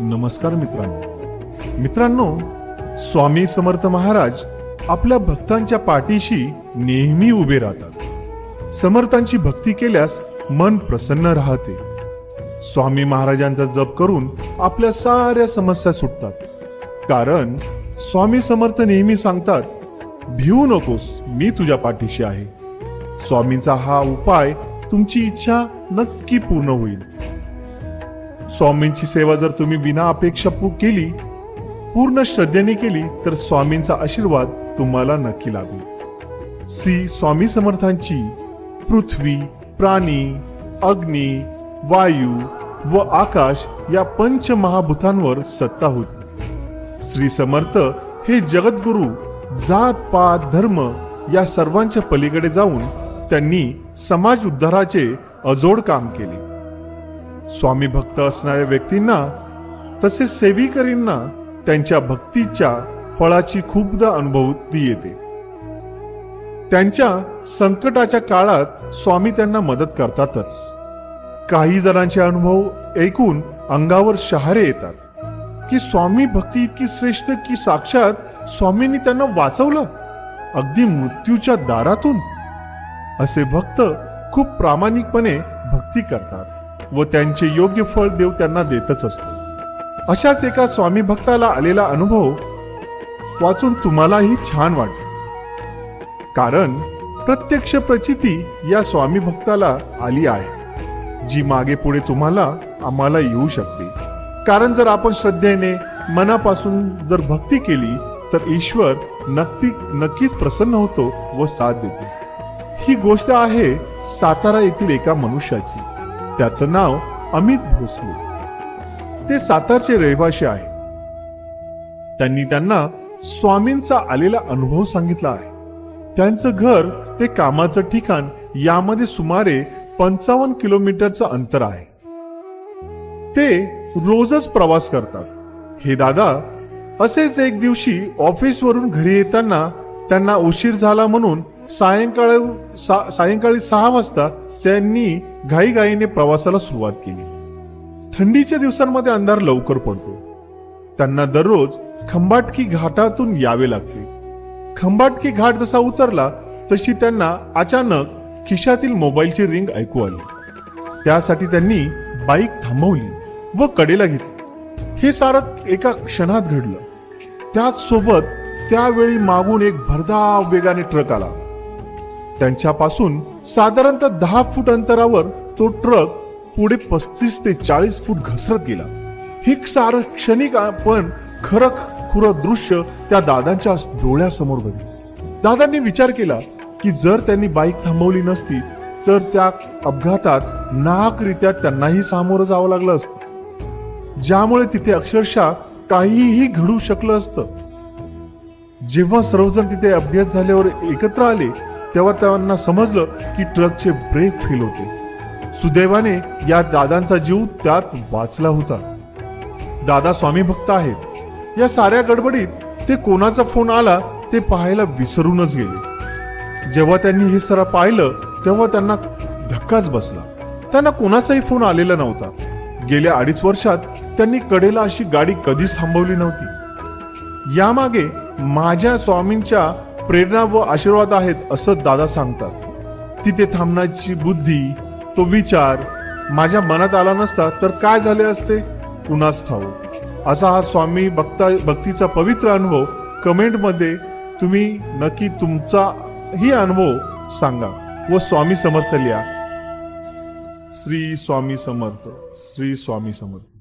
नमस्कार मित्रांनो, स्वामी समर्थ महाराज आपल्या भक्तांच्या पाठीशी नेहमी उभे राहतात. समर्थांची भक्ती केल्यास मन प्रसन्न राहते. स्वामी महाराजांचा जप करून आपल्या साऱ्या समस्या सुटतात. कारण स्वामी समर्थ नेहमी सांगतात, भिवू नकोस, मी तुझ्या पाठीशी आहे. स्वामींचा हा उपाय तुमची इच्छा नक्की पूर्ण होईल. स्वामींची सेवा जर तुम्ही बिना अपेक्षा केली, पूर्ण श्रद्धेने केली, तर स्वामींचा आशीर्वाद तुम्हाला नक्की लाभेल. श्री स्वामी समर्थांची पृथ्वी, प्राणी, अग्नी, वायू व आकाश या पंचमहाभूतांवर सत्ता होती. श्री समर्थ हे जगद्गुरु जात पात धर्म या सर्वांच्या पलीकडे जाऊन त्यांनी समाज उद्धाराचे अजोड काम केले. स्वामी भक्त असणाऱ्या व्यक्तींना तसेच सेविकरींना त्यांच्या भक्तीच्या फळाची खूपदा अनुभूती येते. त्यांच्या संकटाच्या काळात स्वामी त्यांना मदत करतातच. काही जणांचे अनुभव ऐकून अंगावर शहारे येतात की स्वामी भक्ती इतकी श्रेष्ठ की साक्षात स्वामींनी त्यांना वाचवलं, अगदी मृत्यूच्या दारातून. असे भक्त खूप प्रामाणिकपणे भक्ती करतात व त्यांचे योग्य फळ देव त्यांना देतच असतो. अशाच एका स्वामी भक्ताला आलेला अनुभव वाचून तुम्हालाही छान वाटेल. कारण प्रत्यक्ष प्रचिती या स्वामी भक्ताला आली आहे, जी मागे पुढे आम्हाला येऊ शकते. कारण जर आपण श्रद्धेने मनापासून जर भक्ती केली तर ईश्वर नक्कीच प्रसन्न होतो व साथ देतो. ही गोष्ट आहे सातारा येथील एका मनुष्याची. त्याचं नाव अमित भोसले. ते सातारचे रहिवासी आहे. त्यांना स्वामींचा आलेला अनुभव सांगितला आहे. त्यांचं घर ते कामाचं ठिकाण यामध्ये सुमारे 55 किलोमीटरचं अंतर आहे. ते रोजच प्रवास करतात. हे दादा असेच एक दिवशी ऑफिसवरून घरी येताना त्यांना उशीर झाला म्हणून सायंकाळी 6 वाजता त्यांनी घाईघाईने प्रवासाला सुरुवात केली. थंडीच्या दिवसांमध्ये अंधार लवकर पडतो. त्यांना दररोज खंबाटकी घाटातून यावे लागते. खंबाटकी घाट जसा उतरला तशी त्यांना अचानक खिशातील मोबाईलची रिंग ऐकू आली. त्यासाठी त्यांनी बाईक थांबवली व कडेला घेतली. हे सारं एका क्षणात घडलं. त्याचसोबत त्यावेळी मागून एक भरधाव वेगाने ट्रक आला. त्यांच्यापासून साधारणतः 10 फूट अंतरावर तो ट्रक पुढे 35 ते 40 फूट घसरत गेला. हे सारं क्षणिक पण खरं दृश्य त्या दादांच्या डोळ्यासमोर घडलं. दादांनी विचार केला की जर त्यांनी बाईक थांबवली नसती तर त्या अपघातात नाहकरित्या त्यांनाही सामोरं जावं लागलं असतं, ज्यामुळे तिथे अक्षरशः काहीही घडू शकलं असतं. जेव्हा सर्वजण तिथे अपघात झाल्यावर एकत्र आले तेव्हा त्यांना समजलं की ट्रकचे ब्रेक फेल होते. सुदैवाने या दादांचा जीव त्यात वाचला होता. दादा स्वामी भक्त आहेत. या साऱ्या गडबडीत ते कोणाचा फोन आला ते पाहायला विसरूनच गेले. जेव्हा त्यांनी हे सारं पाहिलं तेव्हा त्यांना धक्काच बसला. त्यांना कोणाचाही फोन आलेला नव्हता. गेल्या 2.5 वर्षात त्यांनी कडेला अशी गाडी कधीच थांबवली नव्हती. यामागे माझ्या स्वामींच्या प्रेरणा व आशीर्वाद आहेत असं दादा सांगतात. तिथे थांबण्याची बुद्धी, तो विचार माझ्या मनात आला नसता तर काय झाले असते कुणास ठाऊक. असा हा स्वामी भक्तीचा पवित्र अनुभव कमेंटमध्ये तुम्ही नक्की तुमचा ही अनुभव सांगा व स्वामी समर्थ लिहा. श्री स्वामी समर्थ, श्री स्वामी समर्थ.